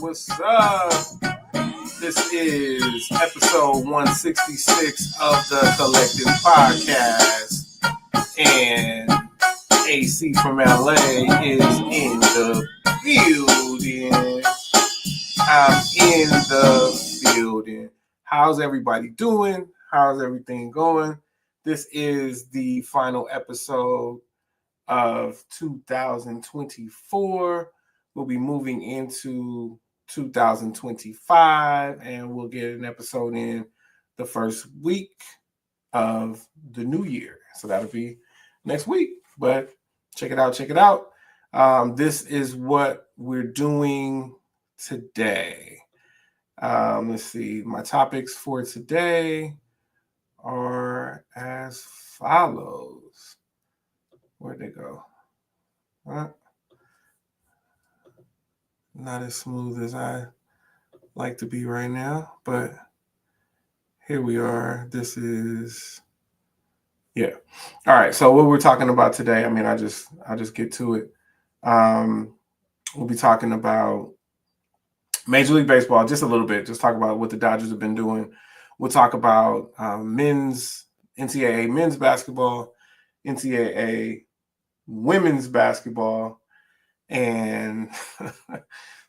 What's up? This is episode 166 of the Collective Podcast, and AC from LA is in the building. I'm in the building. How's everybody doing? How's everything going? This is the final episode of 2024. We'll be moving into 2025, and we'll get an episode in the first week of the new year. So that'll be next week. But check it out. This is what we're doing today. Let's see. My topics for today are as follows. Where'd they go? Not as smooth as I like to be right now, but here we are. This is, yeah. All right. So what we're talking about today, I'll just get to it. We'll be talking about Major League Baseball just a little bit. Just talk about what the Dodgers have been doing. We'll talk about NCAA men's basketball, NCAA women's basketball, and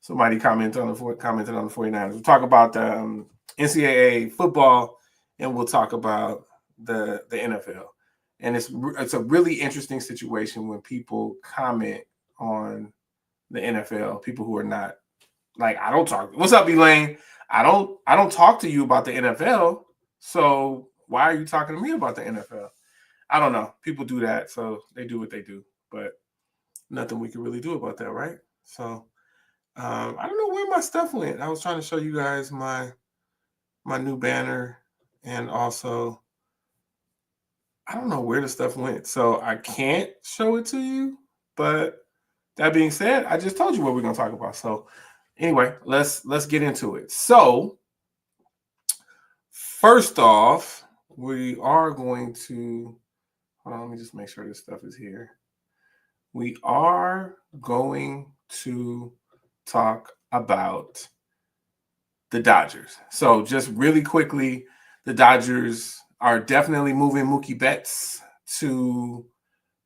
somebody commented on the 49ers. We'll talk about the NCAA football, and we'll talk about the NFL. And it's a really interesting situation when people comment on the NFL. People who are not like, I don't talk. What's up, Elaine? I don't talk to you about the NFL. So why are you talking to me about the NFL? I don't know. People do that, so they do what they do, but nothing we can really do about that, right? So I don't know where my stuff went. I was trying to show you guys my new banner, and also I don't know where the stuff went, so I can't show it to you. But that being said, I just told you what we're gonna talk about. So anyway, let's get into it. So first off, we are going to hold on. Let me just make sure this stuff is here. We are going to talk about the Dodgers. So just really quickly, the Dodgers are definitely moving Mookie Betts to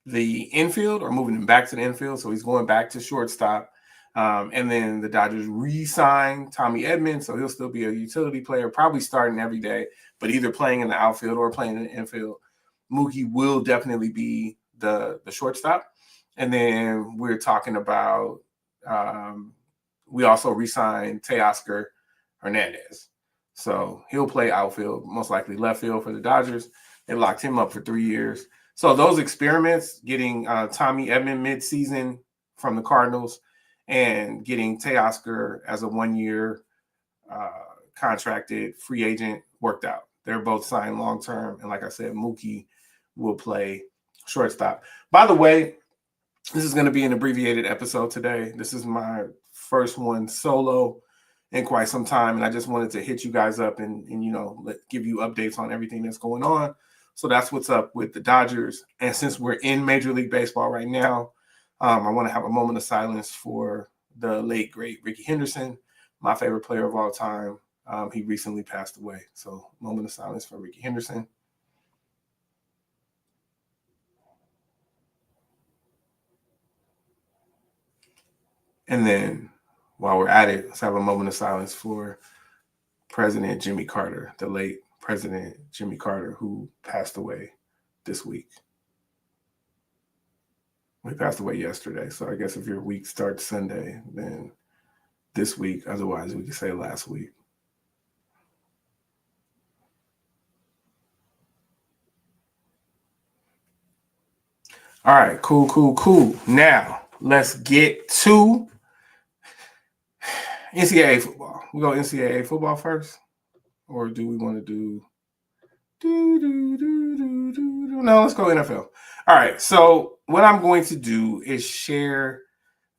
the infield, or moving him back to the infield. So he's going back to shortstop. And then the Dodgers re-signed Tommy Edman, so he'll still be a utility player, probably starting every day, but either playing in the outfield or playing in the infield. Mookie will definitely be the shortstop. And then we're talking about we also re-signed Teoscar Hernandez. So he'll play outfield, most likely left field for the Dodgers. They locked him up for 3 years. So those experiments, getting Tommy Edman mid-season from the Cardinals and getting Teoscar as a 1-year contracted free agent, worked out. They're both signed long-term. And like I said, Mookie will play shortstop. By the way, this is going to be an abbreviated episode today. This is my first one solo in quite some time, and I just wanted to hit you guys up and give you updates on everything that's going on. So that's what's up with the Dodgers. And since we're in Major League Baseball right now, I want to have a moment of silence for the late, great Ricky Henderson, my favorite player of all time. He recently passed away. So moment of silence for Ricky Henderson. And then while we're at it, let's have a moment of silence for President Jimmy Carter, the late President Jimmy Carter, who passed away this week. He passed away yesterday. So I guess if your week starts Sunday, then this week. Otherwise, we could say last week. All right, cool. Now, let's get to NCAA football. We go NCAA football first? Or do we want to do No, let's go NFL. All right, so what I'm going to do is share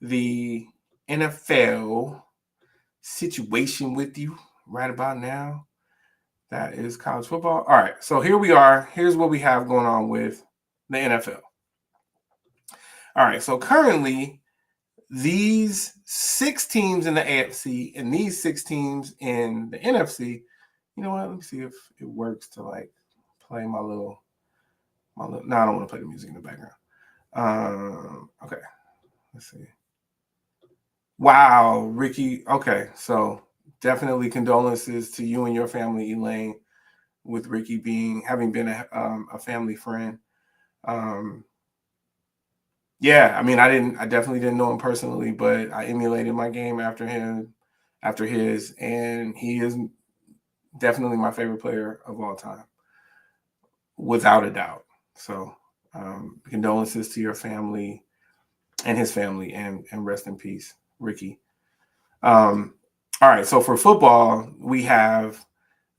the NFL situation with you. right about now, that is college football. All right, so here we are. Here's what we have going on with the NFL. All right, so currently these 6 teams in the AFC and these 6 teams in the NFC. You know what? Let me see if it works to like play my little. No, I don't want to play the music in the background. Okay, let's see. Wow, Ricky. Okay, so definitely condolences to you and your family, Elaine, with Ricky having been a family friend. Yeah, I mean, I definitely didn't know him personally, but I emulated my game after his, and he is definitely my favorite player of all time, without a doubt. So, condolences to your family and his family, and rest in peace, Ricky. All right, so for football, we have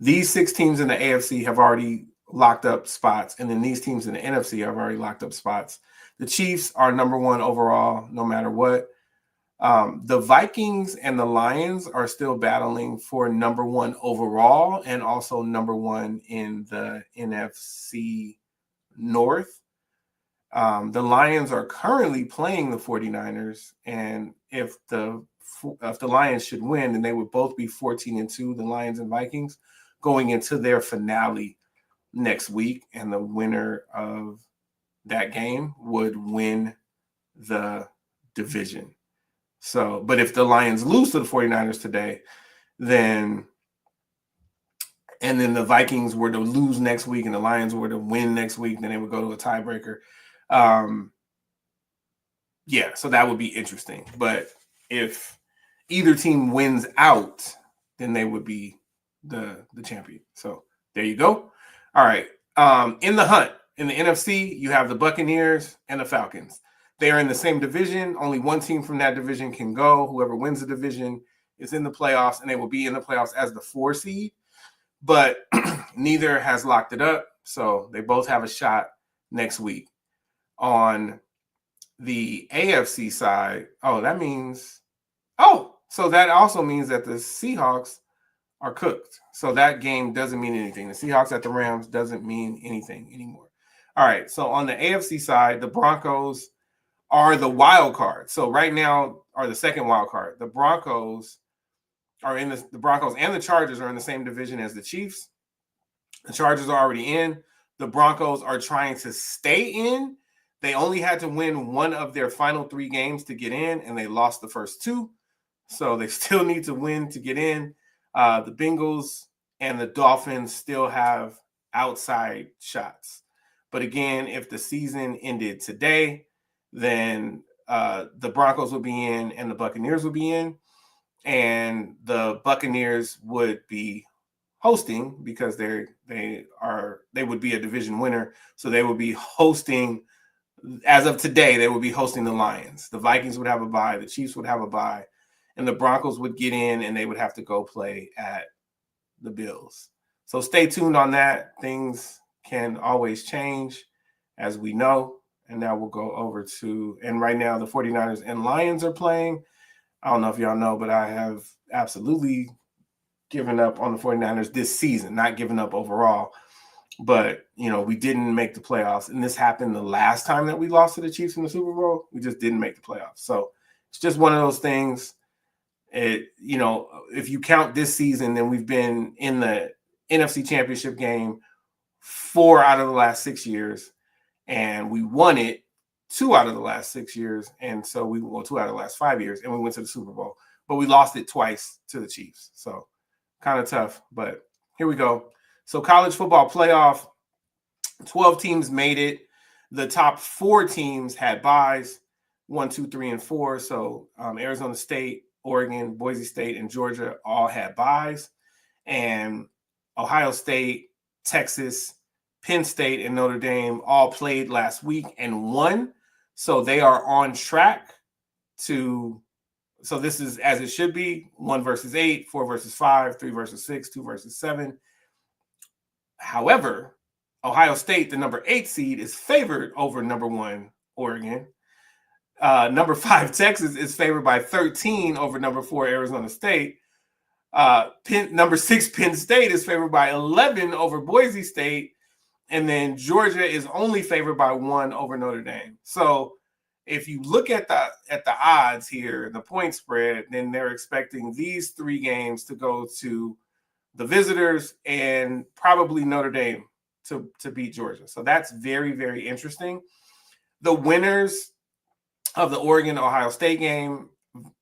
these 6 teams in the AFC have already locked up spots, and then these teams in the NFC have already locked up spots. The Chiefs are number 1 overall, no matter what. The Vikings and the Lions are still battling for number 1 overall and also number 1 in the NFC North. The Lions are currently playing the 49ers, and if the Lions should win, then they would both be 14-2, the Lions and Vikings, going into their finale next week, and the winner of that game would win the division. So, but if the Lions lose to the 49ers today, then the Vikings were to lose next week and the Lions were to win next week, then they would go to a tiebreaker. Yeah, so that would be interesting. But if either team wins out, then they would be the champion. So there you go. All right. In the hunt, in the NFC, you have the Buccaneers and the Falcons. They are in the same division. Only one team from that division can go. Whoever wins the division is in the playoffs, and they will be in the playoffs as the 4 seed. But neither has locked it up, so they both have a shot next week. On the AFC side, so that also means that the Seahawks are cooked. So that game doesn't mean anything. The Seahawks at the Rams doesn't mean anything anymore. All right, so on the AFC side, the Broncos are the wild card. So right now are the second wild card. The Broncos are in the Broncos and the Chargers are in the same division as the Chiefs. The Chargers are already in. The Broncos are trying to stay in. They only had to win one of their final 3 games to get in, and they lost the first 2. So they still need to win to get in. The Bengals and the Dolphins still have outside shots. But again, if the season ended today, then the Broncos would be in and the Buccaneers would be in. And the Buccaneers would be hosting because they would be a division winner. So they would be hosting, as of today, they would be hosting the Lions. The Vikings would have a bye. The Chiefs would have a bye. And the Broncos would get in and they would have to go play at the Bills. So stay tuned on that. Things can always change, as we know. And now we'll go over to, and right now the 49ers and Lions are playing. I don't know if y'all know, but I have absolutely given up on the 49ers this season, not given up overall. But, we didn't make the playoffs. And this happened the last time that we lost to the Chiefs in the Super Bowl. We just didn't make the playoffs. So it's just one of those things. If you count this season, then we've been in the NFC Championship game 4 out of the last 6 years, and we won it 2 out of the last 6 years, and so 2 out of the last 5 years, and we went to the Super Bowl, but we lost it twice to the Chiefs. So kind of tough, but here we go. So college football playoff, 12 teams made it. The top 4 teams had byes, 1, 2, 3, and 4. So Arizona State, Oregon, Boise State, and Georgia all had byes. And Ohio State, Texas, Penn State, and Notre Dame all played last week and won. So they are on track to, so this is as it should be, 1 versus 8, 4 versus 5, 3 versus 6, 2 versus 7. However, Ohio State, the number 8 seed, is favored over number 1 Oregon. Number 5 Texas is favored by 13 over number 4 Arizona State. Number 6 Penn State is favored by 11 over Boise State, and then Georgia is only favored by 1 over Notre Dame. So if you look at the odds here, the point spread, then they're expecting these 3 games to go to the visitors and probably Notre Dame to beat Georgia. So that's very, very interesting. The winners of the Oregon-Ohio State game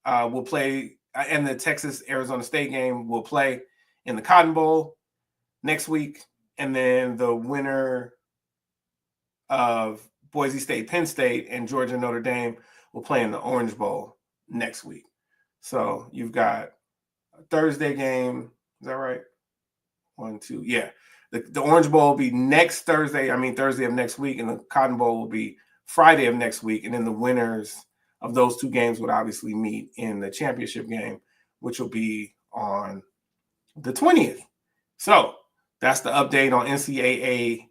will play, and the Texas-Arizona State game will play in the Cotton Bowl next week. And then the winner of Boise State, Penn State, and Georgia, Notre Dame will play in the Orange Bowl next week. So you've got a Thursday game. Is that right? 1, 2. Yeah. The Orange Bowl will be next Thursday. Thursday of next week. And the Cotton Bowl will be Friday of next week. And then the winners of those 2 games would obviously meet in the championship game, which will be on the 20th. So that's the update on NCAA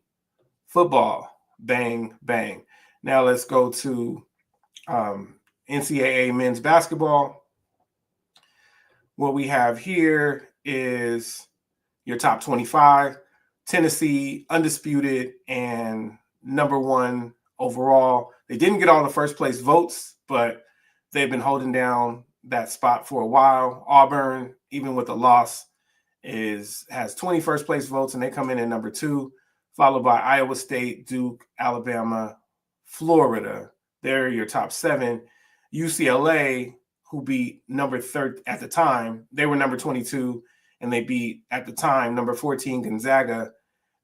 football. Bang, bang. Now let's go to NCAA men's basketball. What we have here is your top 25. Tennessee, undisputed and number 1 overall. They didn't get all the first place votes, but they've been holding down that spot for a while. Auburn, even with a loss, has 20 first place votes, and they come in at number 2, followed by Iowa State, Duke, Alabama, Florida. They're your top 7. UCLA, who beat number 3 at the time, they were number 22, and they beat, at the time, number 14, Gonzaga,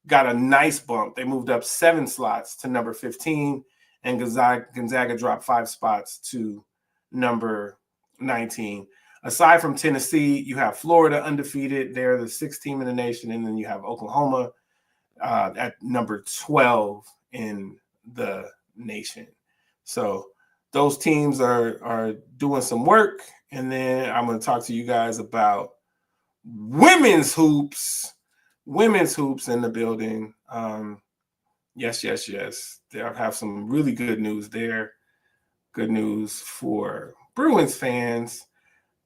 got a nice bump. They moved up 7 slots to number 15, and Gonzaga dropped 5 spots to number 19. Aside from Tennessee, you have Florida undefeated. They're the 6th team in the nation, and then you have Oklahoma at number 12 in the nation. So those teams are doing some work, and then I'm going to talk to you guys about women's hoops in the building. Yes. I have some really good news there. Good news for Bruins fans.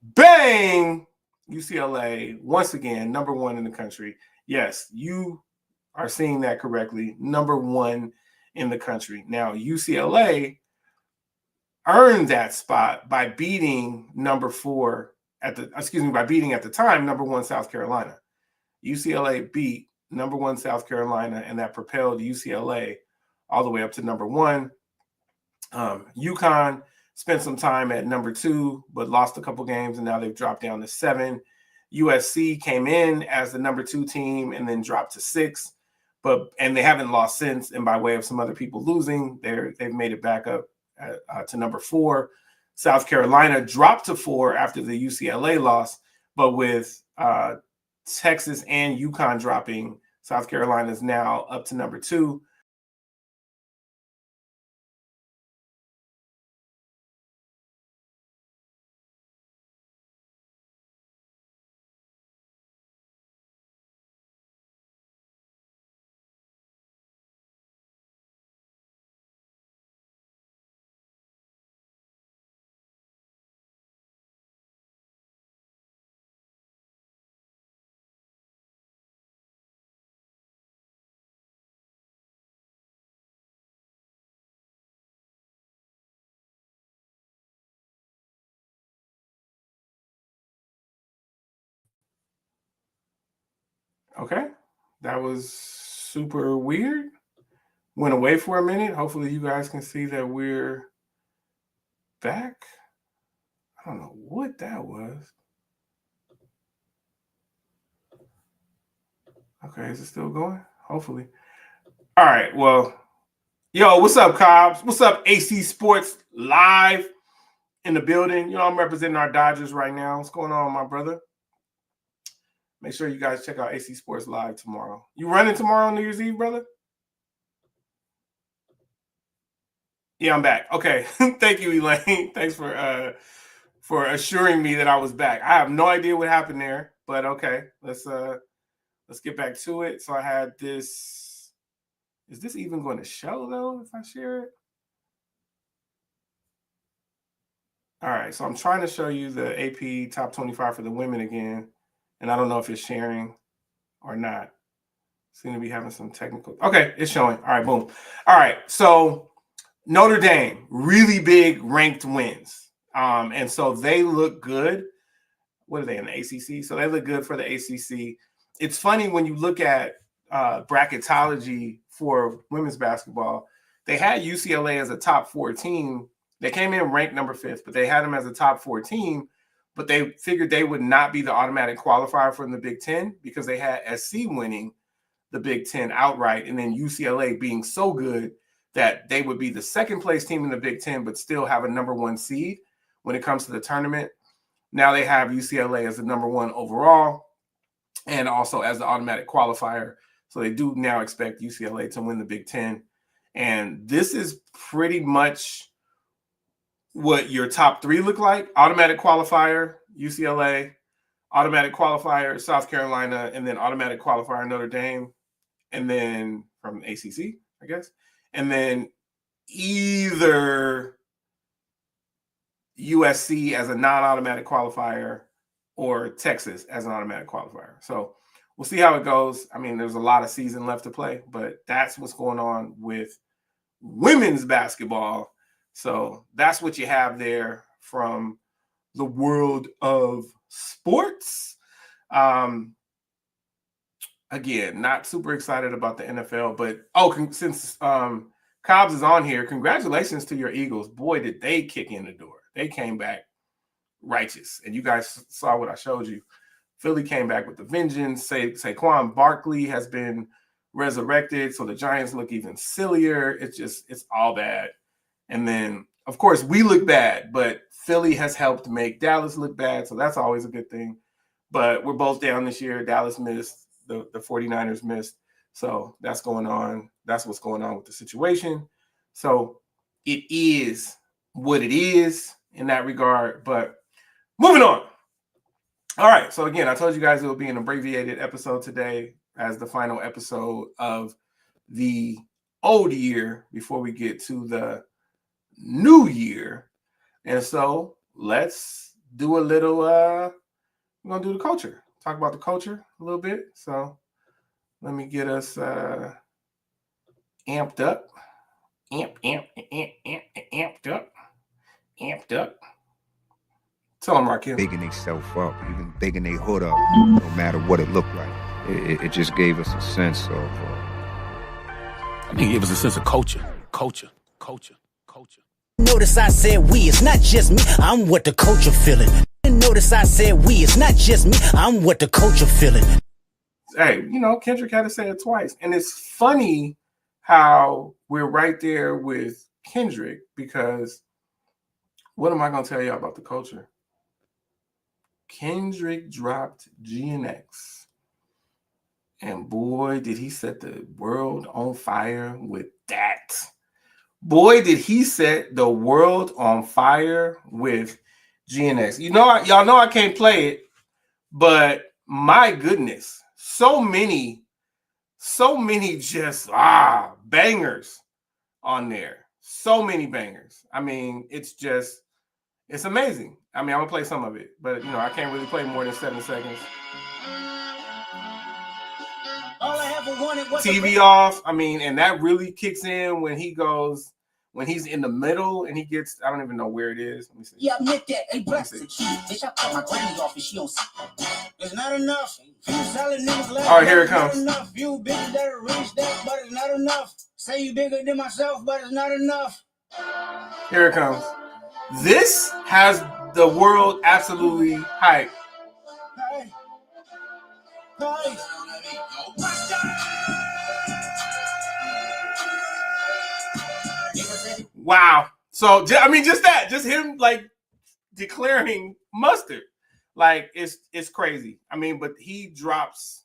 Bang! UCLA, once again, number 1 in the country. Yes, you are seeing that correctly. Number 1 in the country. Now, UCLA earned that spot by beating number 4 by beating at the time number 1 South Carolina. UCLA beat number 1 South Carolina, and that propelled UCLA all the way up to number 1. UConn spent some time at number 2, but lost a couple games, and now they've dropped down to 7. USC came in as the number 2 team and then dropped to 6, and they haven't lost since. And by way of some other people losing, they've made it back up to number 4. South Carolina dropped to 4 after the UCLA loss, but with Texas and UConn dropping, South Carolina is now up to number 2. Okay, that was super weird. Went away for a minute. Hopefully you guys can see that we're back. I don't know what that was. Okay, is it still going? Hopefully. All right, well, yo, what's up, Cobbs? What's up, AC Sports Live in the building? You know, I'm representing our Dodgers right now. What's going on, my brother? Make sure you guys check out AC Sports Live tomorrow. You running tomorrow on New Year's Eve, brother? Yeah, I'm back. Okay. Thank you, Elaine. Thanks for assuring me that I was back. I have no idea what happened there, but okay. Let's get back to it. So I had this. Is this even going to show though if I share it? All right. So I'm trying to show you the AP top 25 for the women again. And I don't know if it's sharing or not. Seem to be having some technical. Okay, it's showing. All right, boom. All right, so Notre Dame, really big ranked wins. And so they look good. What are they in the ACC? So they look good for the ACC. It's funny when you look at bracketology for women's basketball, they had UCLA as a top 4 team. They came in ranked number 5th, but they had them as a top 4 team. But they figured they would not be the automatic qualifier from the Big Ten because they had SC winning the Big Ten outright, and then UCLA being so good that they would be the second place team in the Big Ten, but still have a number 1 seed when it comes to the tournament. Now they have UCLA as the number 1 overall and also as the automatic qualifier. So they do now expect UCLA to win the Big Ten. And this is pretty much what your top 3 look like. Automatic qualifier, UCLA, automatic qualifier, South Carolina, and then automatic qualifier, Notre Dame. And then from ACC, I guess. And then either USC as a non-automatic qualifier or Texas as an automatic qualifier. So we'll see how it goes. I mean, there's a lot of season left to play, but that's what's going on with women's basketball. So that's what you have there from the world of sports. Again, not super excited about the NFL, but since Cobbs is on here, congratulations to your Eagles. Boy, did they kick in the door. They came back righteous, and you guys saw what I showed you. Philly came back with the vengeance. Saquon Barkley has been resurrected, so the Giants look even sillier. It's all bad. And then, of course, we look bad, but Philly has helped make Dallas look bad, so that's always a good thing. But we're both down this year. Dallas missed. The 49ers missed. So that's going on. That's what's going on with the situation. So it is what it is in that regard. But moving on. All right. So again, I told you guys it will be an abbreviated episode today as the final episode of the old year before we get to the new year. And so let's do a little, we're going to do the culture. Talk about the culture a little bit. So let me get us amped up. Amped up. Tell them, Rakim. Bigging themselves up, even bigging their hood up, no matter what it looked like. It just gave us a sense of... I think it gave us a sense of culture. Notice I said we, it's not just me, I'm what the culture feeling. Notice I said we, it's not just me, I'm what the culture feeling. Hey, Kendrick had to say it twice. And it's funny how we're right there with Kendrick, because what am I going to tell you about the culture? Kendrick dropped GNX. And boy, did he set the world on fire with that. Boy, did he set the world on fire with GNX. Y'all know I can't play it, but my goodness, so many just bangers on there. So many bangers. I mean, it's amazing. I mean, I'm gonna play some of it, but I can't really play more than 7 seconds. All I ever wanted was TV off. I mean, and that really kicks in when he's in the middle and he gets, I don't even know where it is. Let me see. Yeah, admit that. Hey, bless it. Bitch, I cut my granny off and she don't see. It's not enough. You solid niggas left. All right, here it comes. Not enough. You bitches that reach that, but it's not enough. Say you bigger than myself, but it's not enough. Here it comes. This has the world absolutely hyped. Hey. Wow. So, I mean, just him like declaring mustard, like it's crazy. I mean, but he drops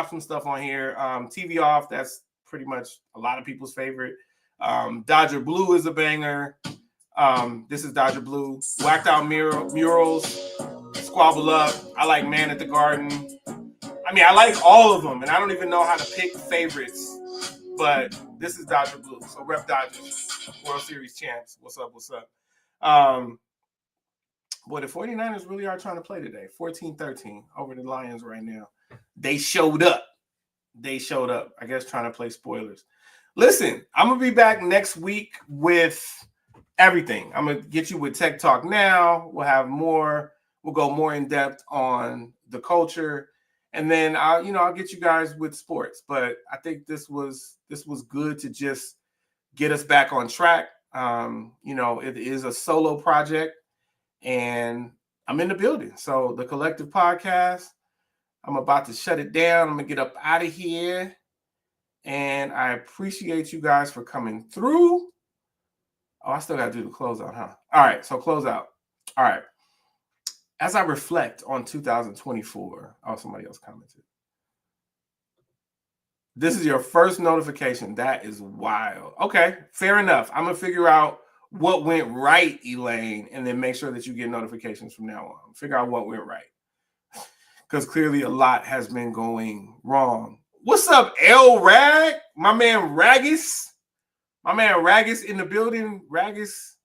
some stuff on here. TV off. That's pretty much a lot of people's favorite. Dodger Blue is a banger. This is Dodger Blue. Whacked Out Murals. Squabble Up. I like Man at the Garden. I mean, I like all of them, and I don't even know how to pick favorites. But this is Dodger Blue. So Rep Dodgers, World Series champs. What's up? Boy, the 49ers really are trying to play today. 14-13 over the Lions right now. They showed up. I guess trying to play spoilers. Listen, I'm going to be back next week with everything. I'm going to get you with Tech Talk Now. We'll have more. We'll go more in depth on the culture. And then I'll get you guys with sports. But I think this was good to just get us back on track. It is a solo project and I'm in the building. So the Collective Podcast, I'm about to shut it down. I'm going to get up out of here. And I appreciate you guys for coming through. Oh, I still got to do the closeout, huh? All right, so closeout. All right. As I reflect on 2024, somebody else commented. This is your first notification. That is wild. Okay, fair enough. I'm going to figure out what went right, Elaine, and then make sure that you get notifications from now on. Figure out what went right. Because clearly a lot has been going wrong. What's up, L Rag? My man Raggis. My man Raggis in the building. Raggis.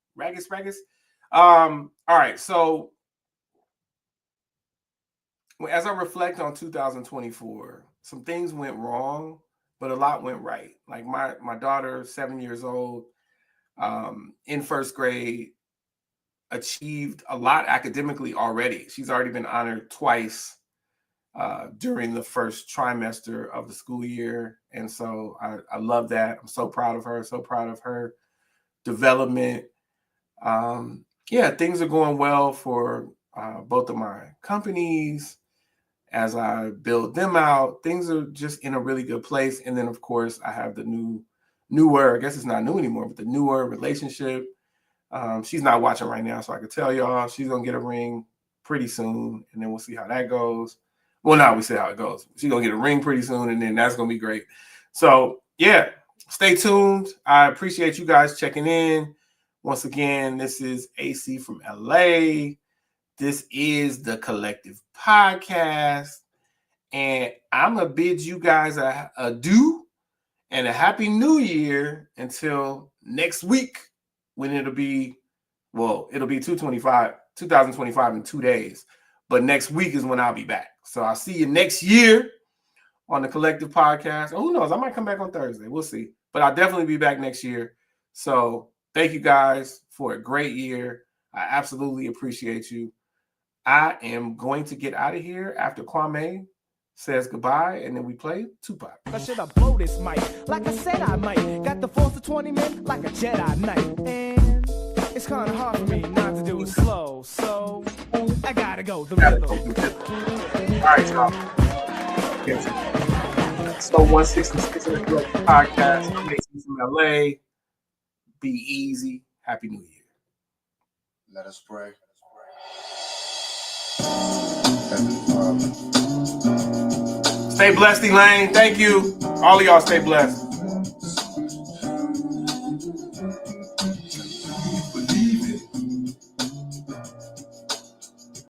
All right, so as I reflect on 2024, some things went wrong, but a lot went right. Like my daughter, 7 years old, in first grade, achieved a lot academically already. She's already been honored twice during the first trimester of the school year. And so I love that. I'm so proud of her, development. Things are going well for both of my companies. As I build them out, things are just in a really good place. And then, of course, I have the newer, I guess it's not new anymore, but the newer relationship. She's not watching right now, so I can tell y'all she's going to get a ring pretty soon, and then we'll see how that goes. Well, now we see how it goes. She's going to get a ring pretty soon, and then that's going to be great. So, yeah, stay tuned. I appreciate you guys checking in. Once again, this is AC from LA. This is the Collective Podcast, and I'm going to bid you guys a adieu and a happy new year until next week when it'll be 2025 in 2 days. But next week is when I'll be back. So I'll see you next year on the Collective Podcast. Or who knows? I might come back on Thursday. We'll see. But I'll definitely be back next year. So thank you guys for a great year. I absolutely appreciate you. I am going to get out of here after Kwame says goodbye, and then we play Tupac. I should have blow this mic, like I said I might. Got the force of 20 men, like a Jedi Knight. And it's kind of hard for me not to do it slow, so I gotta go the rhythm. All right, y'all. So 166 in the Collective Podcast. I'm AC from LA. Be easy. Happy New Year. Let us pray. Stay blessed, Elaine. Thank you. All of y'all stay blessed.